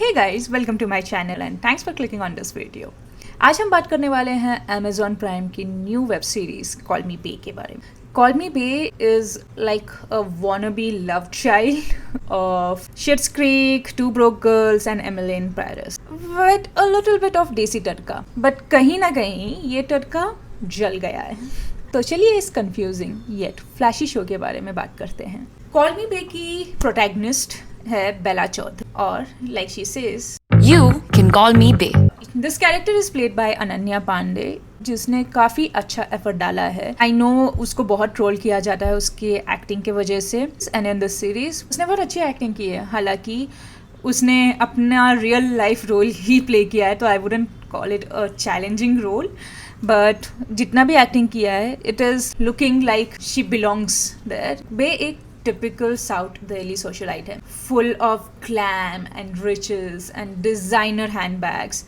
Hey guys, welcome to my channel and thanks for clicking on this video. आज हम बात करने वाले हैं अमेजॉन प्राइम की new web series call me bae के बारे में। Call me bae is like a wannabe love child of Schitt's Creek, Two Broke Girls and Emily in Paris with a little bit of देसी तड़का, but कहीं ना कहीं ये तड़का जल गया है। तो चलिए इस कंफ्यूजिंग येट फ्लैशी शो के बारे में बात करते हैं। कॉल मी बे की प्रोटैगनिस्ट है बेला चौधरी और like she says You can call me Bay. This character is played by Ananya Pandey, जिसने काफ़ी अच्छा एफर्ट डाला है। आई नो उसको बहुत ट्रोल किया जाता है उसके एक्टिंग के वजह से, एंड इन दिस सीरीज उसने बहुत अच्छी एक्टिंग की है। हालांकि उसने अपना रियल लाइफ रोल ही प्ले किया है, तो I wouldn't call it a challenging role, but जितना भी एक्टिंग किया है it is looking like she belongs there. Bae एक typical South Delhi socialite है, full of glam and riches and designer handbags।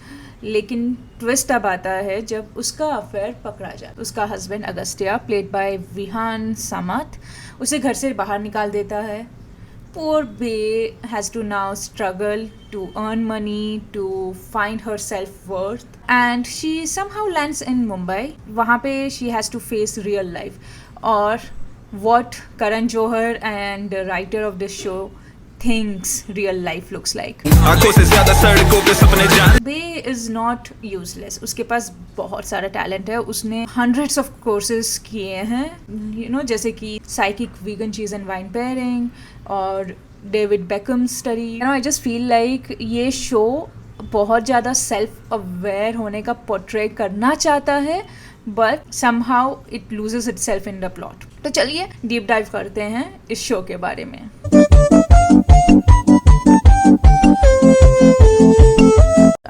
लेकिन ट्विस्ट अब आता है जब उसका अफेयर पकड़ा जाए। उसका husband Agastya, played by Vihaan Samant, उसे घर से बाहर निकाल देता है। Poor Bay has to now struggle to earn money, to find her self-worth, and she somehow lands in Mumbai। वहाँ पे she has to face real life और what Karan Johar and the writer of this show thinks real life looks like। Bay is not useless, उसके पास बहुत सारा talent है। उसने hundreds of courses किए हैं, you know, जैसे कि psychic vegan cheese and wine pairing और David become study. You know, I just feel like ये शो बहुत ज़्यादा सेल्फ अवेयर होने का पोर्ट्रे करना चाहता है, but somehow it loses itself in the plot. तो चलिए डीप डाइव करते हैं इस शो के बारे में।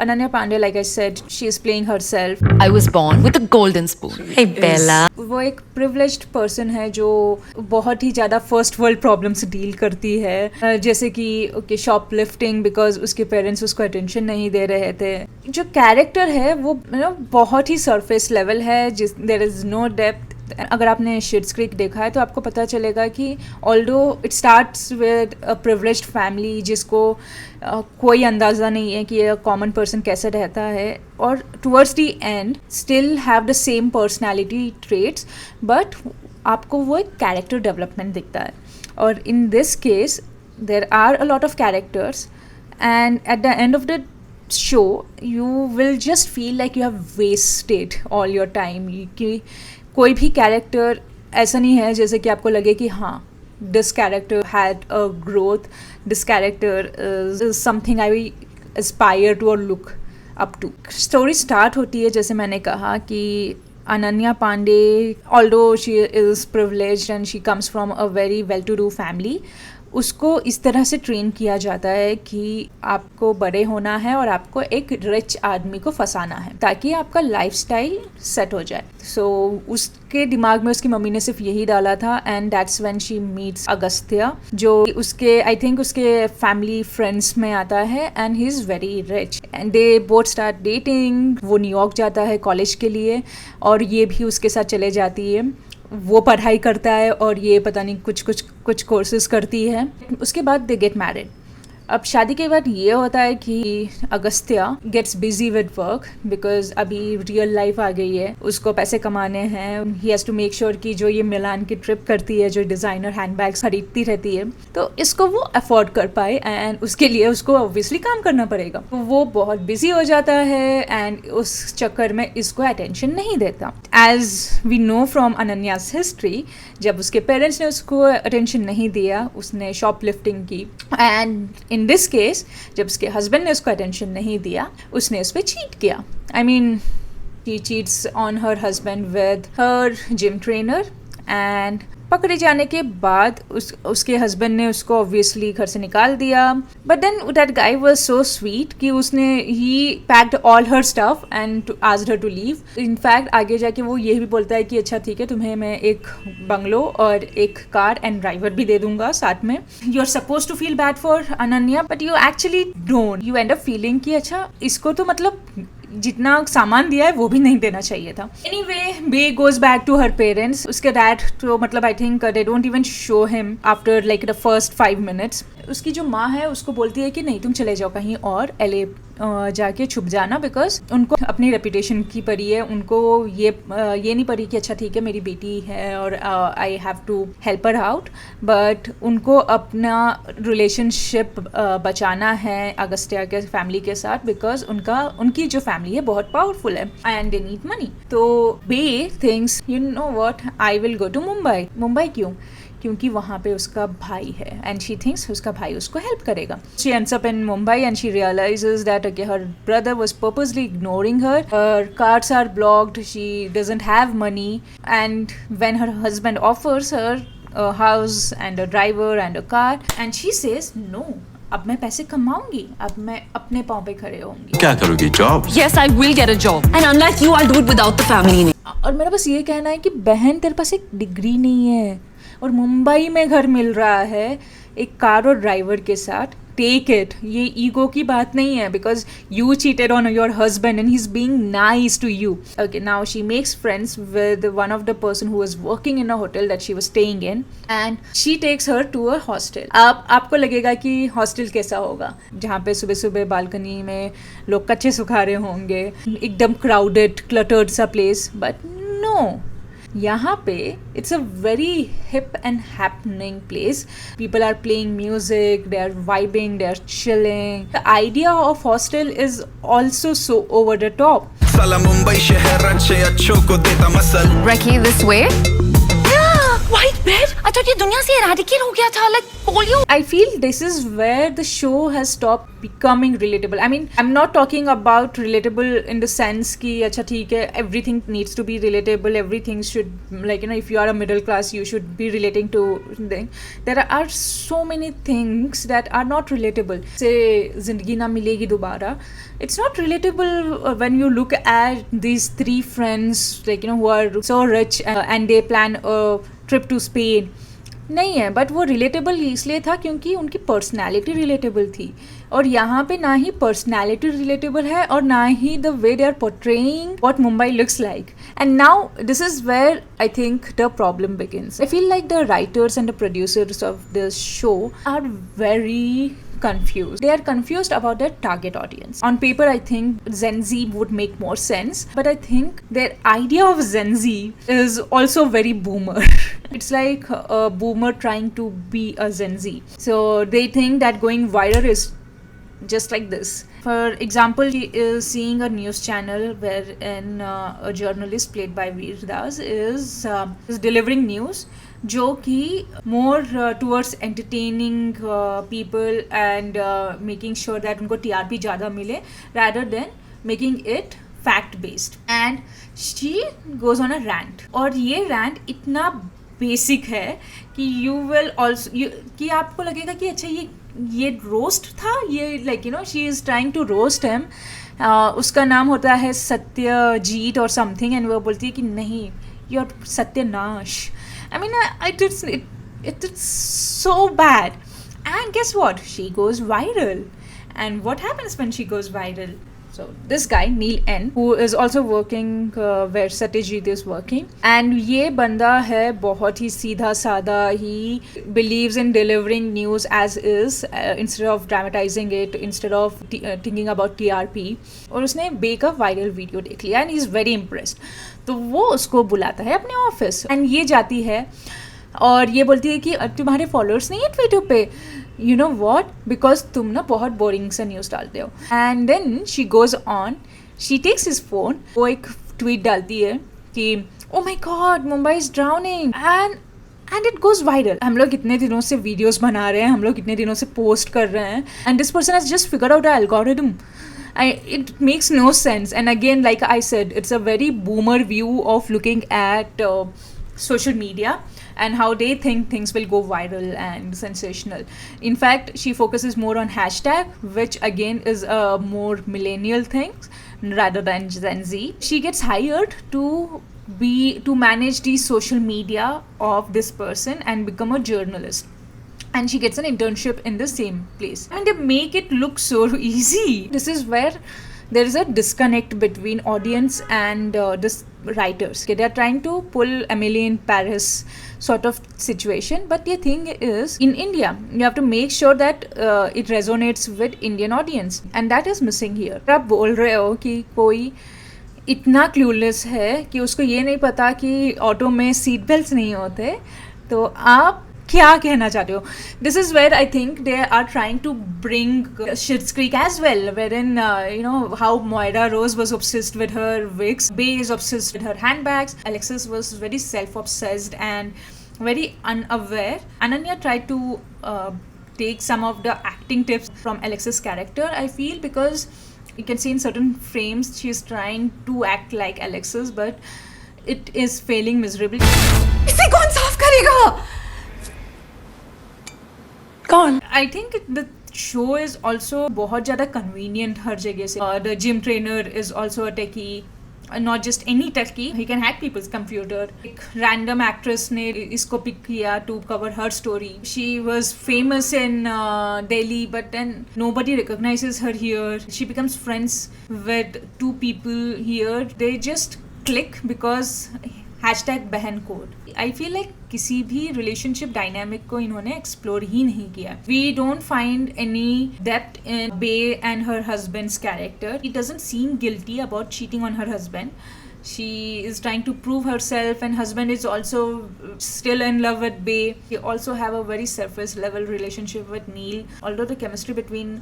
Ananya Pandey, like I said, she is playing herself। I was born with a golden spoon. Hey Bella. वो एक privileged person है जो बहुत ही ज़्यादा फर्स्ट वर्ल्ड प्रॉब्लम्स डील करती है, जैसे कि शॉपलिफ्टिंग, बिकॉज उसके पेरेंट्स उसको अटेंशन नहीं दे रहे थे। जो कैरेक्टर है वो बहुत ही सरफेस लेवल है, जिस देयर इज़ नो डेप्थ। अगर आपने शिट्स क्रीक देखा है तो आपको पता चलेगा कि although it starts with a privileged family, जिसको कोई अंदाज़ा नहीं है कि ये कॉमन पर्सन कैसे रहता है, और towards the end still have the same personality traits, but आपको वो एक कैरेक्टर डेवलपमेंट दिखता है। और in this case there are a lot of characters and at the end of the show you will just feel like you have wasted all your time। कि कोई भी character ऐसा नहीं है जैसे कि आपको लगे कि हाँ this character had a growth, this character is something I aspire to और look up to. Story start होती है, जैसे मैंने कहा, कि Ananya Pandey, although she is privileged and she comes from a very well to do family, उसको इस तरह से ट्रेन किया जाता है कि आपको बड़े होना है और आपको एक रिच आदमी को फंसाना है ताकि आपका लाइफस्टाइल सेट हो जाए। सो उसके दिमाग में उसकी मम्मी ने सिर्फ यही डाला था, and that's when she meets Agastya, जो उसके आई थिंक उसके फैमिली फ्रेंड्स में आता है, and he is very rich and they both start dating. वो न्यूयॉर्क जाता है कॉलेज के लिए और ये भी उसके साथ चले जाती है। वो पढ़ाई करता है और ये पता नहीं कुछ कोर्सेज करती है। उसके बाद दे गेट मैरिड। अब शादी के बाद ये होता है कि Agastya gets busy with work, because अभी रियल लाइफ आ गई है, उसको पैसे कमाने हैं। He has to make sure कि जो ये मिलान की ट्रिप करती है, जो डिज़ाइनर हैंडबैग्स खरीदती रहती है, तो इसको वो अफोर्ड कर पाए, एंड उसके लिए उसको ऑब्वियसली काम करना पड़ेगा। तो वो बहुत बिजी हो जाता है एंड उस चक्कर में इसको अटेंशन नहीं देता। As we know from Ananya's history, जब उसके पेरेंट्स ने उसको अटेंशन नहीं दिया, उसने शॉपलिफ्टिंग की, एंड इन दिस केस जब उसके हस्बैंड ने उसको अटेंशन नहीं दिया, उसने उस पर चीट किया। I mean she cheats on her husband with her gym trainer, and पकड़े जाने के बाद उसके हस्बैंड ने उसको ऑब्वियसली घर से निकाल दिया। But then that guy was so sweet कि उसने ही packed all her stuff and asked her to leave. In fact आगे जाके वो ये भी बोलता है कि अच्छा ठीक है, तुम्हें मैं एक बंगलो और एक कार एंड ड्राइवर भी दे दूंगा साथ में। You are suppose to feel bad for Ananya, but you actually don't. You end up feeling कि अच्छा इसको तो मतलब जितना सामान दिया है वो भी नहीं देना चाहिए था। Anyway, Bay goes back to her parents. उसके डैड तो मतलब I think they don't even show him after like the first 5 minutes। उसकी जो माँ है उसको बोलती है कि नहीं तुम चले जाओ कहीं और LA जाके छुप जाना, बिकॉज उनको अपनी रेपुटेशन की पड़ी है, उनको ये नहीं पड़ी कि अच्छा ठीक है मेरी बेटी है और I have to help her out, but उनको अपना रिलेशनशिप बचाना है अगस्त्या के फैमिली के साथ, बिकॉज उनकी जो फैमिली है बहुत पावरफुल है एंड दे नीड मनी. तो bae thinks you know what, I will go to Mumbai. क्यों? क्योंकि वहाँ पे उसका भाई है एंड शी थिंक्स उसका भाई उसको हेल्प करेगा. She ends up in Mumbai and she realizes that okay, her brother was purposely ignoring her. Her cards are blocked. She doesn't have money. And when her husband offers her a house and a driver and a car, and she says no. अब मैं पैसे कमाऊंगी, अब मैं अपने पाँव पे खड़े होंगी. क्या करोगी? Job? Yes, I will get a job. And unlike you, I'll do it without the family name. और मेरा बस ये कहना है कि बहन तेरे पास एक डिग्री नहीं है और मुंबई में घर मिल रहा है एक कार और ड्राइवर के साथ. Take it. ये ईगो की बात नहीं है, because you cheated on your husband and he is being nice to you. Okay, now she makes friends with one of the person who was working in a hotel that she was staying in and she takes her to a hostel. अब आपको लगेगा कि hostel कैसा होगा, जहाँ पे सुबह सुबह बालकनी में लोग कच्चे सुखा रहे होंगे, एकदम क्राउडेड क्लटर्ड सा प्लेस. बट नो, यहाँ पे it's a very hip and happening place. People are playing music, they are vibing, they are chilling. The idea of hostel is also so over the top. साला मुंबई शहर अच्छे अच्छों को देता muscle. Recce, this way? Yeah, white bed. I thought ये दुनिया से eradicate हो गया था, like polio. I feel this is where the show has stopped becoming relatable. I mean, I'm not talking about relatable in the sense कि अच्छा ठीक है everything needs to be relatable, everything should, like, you know, if you are a middle class you should be relating to thing. There are so many things that are not relatable. say जिंदगी ना मिलेगी दोबारा, it's not relatable when you look at these three friends, like, you know, who are so rich and they plan a trip to Spain. नहीं है, but वो relatable इसलिए था क्योंकि उनकी पर्सनैलिटी रिलेटेबल थी. और यहाँ पे ना ही पर्सनैलिटी रिलेटेबल है और ना ही the way they are portraying what Mumbai looks like. And now this is where I think the problem begins. I feel like the writers and the producers of this show are very confused. They are confused about their target audience. On paper, I think Gen Z would make more sense, but I think their idea of Gen Z is also very boomer. It's like a boomer trying to be a Gen Z. So they think that going viral is just like this. For example, he is seeing a news channel wherein a journalist played by Veer Das is delivering news जो कि more towards entertaining people and making sure that उनको TRP ज़्यादा मिले rather than making it fact based. And she goes on a rant. और ये rant इतना basic है कि you will also कि आपको लगेगा कि अच्छा ये रोस्ट था, ये like, you know, she is trying to roast him. उसका नाम होता है सत्यजीत और समथिंग एंड वो बोलती है कि नहीं, you're सत्यनाश. I mean, it's so bad. And guess what? She goes viral. And what happens when she goes viral? So this guy, Neil N, who is also working where Satyajit is working. And ये बंदा है बहुत ही सीधा साधा. He believes in delivering news as is instead of dramatizing it, instead of thinking about TRP. और उसने बे का viral video देख लिया and he is very impressed. तो वो उसको बुलाता है अपने ऑफिस एंड ये जाती है और ये बोलती है कि तुम्हारे फॉलोअर्स नहीं है ट्विटर पे. यू नो वॉट, बिकॉज तुम ना बहुत बोरिंग सा न्यूज़ डालते हो. And then she goes on, she takes his phone, वो एक ट्वीट डालती है कि oh my God Mumbai is drowning and it goes viral. हम लोग इतने दिनों से वीडियोज़ बना रहे हैं, हम लोग इतने दिनों से पोस्ट कर रहे हैं and this person has just figure out a algorithm. It makes no sense. And again, like I said, it's a very boomer view of looking at social media and how they think things will go viral and sensational. In fact, she focuses more on hashtag, which again is a more millennial thing rather than Gen Z. She gets hired to manage the social media of this person and become a journalist. And she gets an internship in the same place. And they make it look so easy. This is where there is a disconnect between audience and this writers. Okay, they are trying to pull Emily in Paris sort of situation, but the thing is, in India you have to make sure that it resonates with Indian audience, and that is missing here. आप बोल रहे हो कि कोई इतना clueless है कि उसको ये नहीं पता कि ऑटो में सीट बेल्ट नहीं होते, तो आप क्या कहना चाहते हो? This is where I think they are trying to bring Schitt's Creek as well, wherein you know how Moira Rose was obsessed with her wigs, Bay is obsessed with her handbags, Alexis was very self-obsessed and very unaware. Ananya tried to take some of the acting tips from Alexis' character, I feel, because you can see in certain frames she's trying to act like Alexis, but it is failing miserably. इसे कौन साफ करेगा? कौन? I think the show is also बहुत ज़्यादा convenient हर जगह से. The gym trainer is also a techie, not just any techie. He can hack people's computer. एक random actress ने इसको pick किया to cover her story. She was famous in Delhi, but then nobody recognizes her here. She becomes friends with two people here. They just click because #बहन code. आई feel like किसी भी relationship dynamic को इन्होंने explore ही नहीं किया. We don't find any depth in Bay and her husband's character. He doesn't seem guilty about cheating on her husband. She is trying to prove herself, and husband is also still in love with Bay. They also have a very surface level relationship with Neil. Although the chemistry between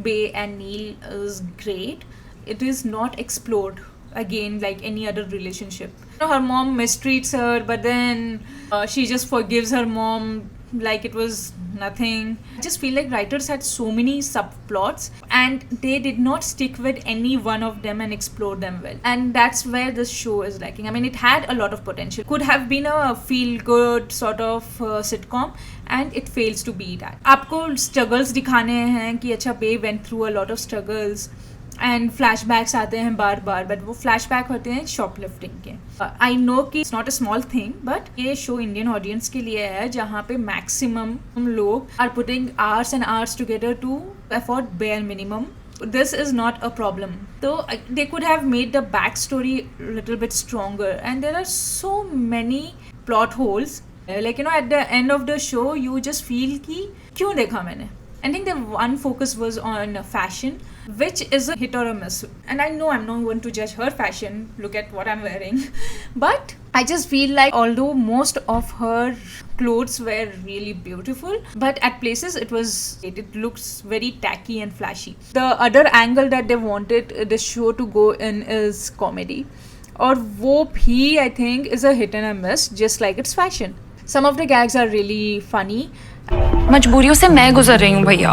Bay and Neil is great, it is not explored again like any other relationship. You know, her mom mistreats her, but then she just forgives her mom like it was nothing. I just feel like writers had so many subplots and they did not stick with any one of them and explore them well, and that's where this show is lacking. I mean, it had a lot of potential, could have been a feel good sort of sitcom, and it fails to be that. आपको struggles दिखाने हैं कि अच्छा Bay went through a lot of struggles and flashbacks आते हैं बार बार, but वो flashback होते हैं शॉपलिफ्टिंग के. आई नो कि it's not a small thing, but ये शो इंडियन ऑडियंस के लिए है जहाँ पे मैक्सिमम लोग are putting hours and hours together to afford bare minimum. This is not a problem. So they could have made the backstory a little bit stronger, and there are so many plot holes. Like, you know, at the end of the show you just feel कि क्यों देखा मैंने. I think the one focus was on fashion, which is a hit or a miss. And I know I'm not going to judge her fashion. Look at what I'm wearing. But I just feel like although most of her clothes were really beautiful, but at places it looks very tacky and flashy. The other angle that they wanted the show to go in is comedy. और वो भी I think is a hit and a miss, just like its fashion. Some of the gags are really funny. मजबूरियों से मैं गुजर रही हूँ भैया.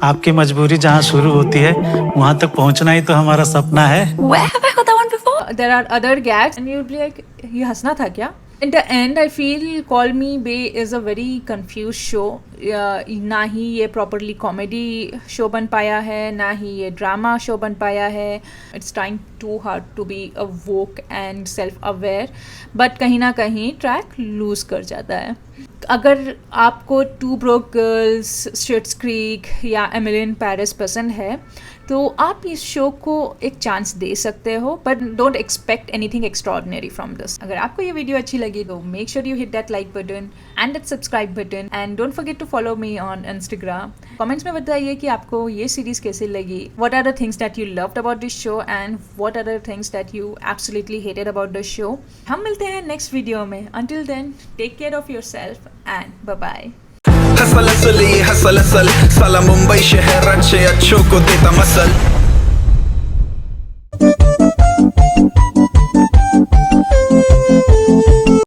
आपकी मजबूरी जहाँ शुरू होती है वहाँ तक पहुँचना ही तो हमारा सपना है. Where have I heard that one before? There are other gags and you'll be like, ये हंसना था क्या? In the end, I feel Call Me Bay is a very confused show. ना ही ये properly comedy show बन पाया है, ना ही ये drama show बन पाया है. It's trying too hard to be a woke and self-aware, but कहीं ना कहीं track lose कर जाता है. अगर आपको Two Broke Girls, Schitt's Creek या Emily in Paris पसंद है, तो आप इस शो को एक चांस दे सकते हो, but don't expect anything extraordinary from this. अगर आपको ये वीडियो अच्छी लगी तो make sure you hit that like button and that subscribe button, and don't forget to follow me on Instagram. Comments में बताइए कि आपको ये सीरीज कैसे लगी, what are the things that you loved about this show and what are the things that you absolutely hated about this show. हम मिलते हैं नेक्स्ट वीडियो में. Until then, take care of yourself and bye bye. Hustle साला मुंबई शहर अच्छे अच्छों को देता मसल.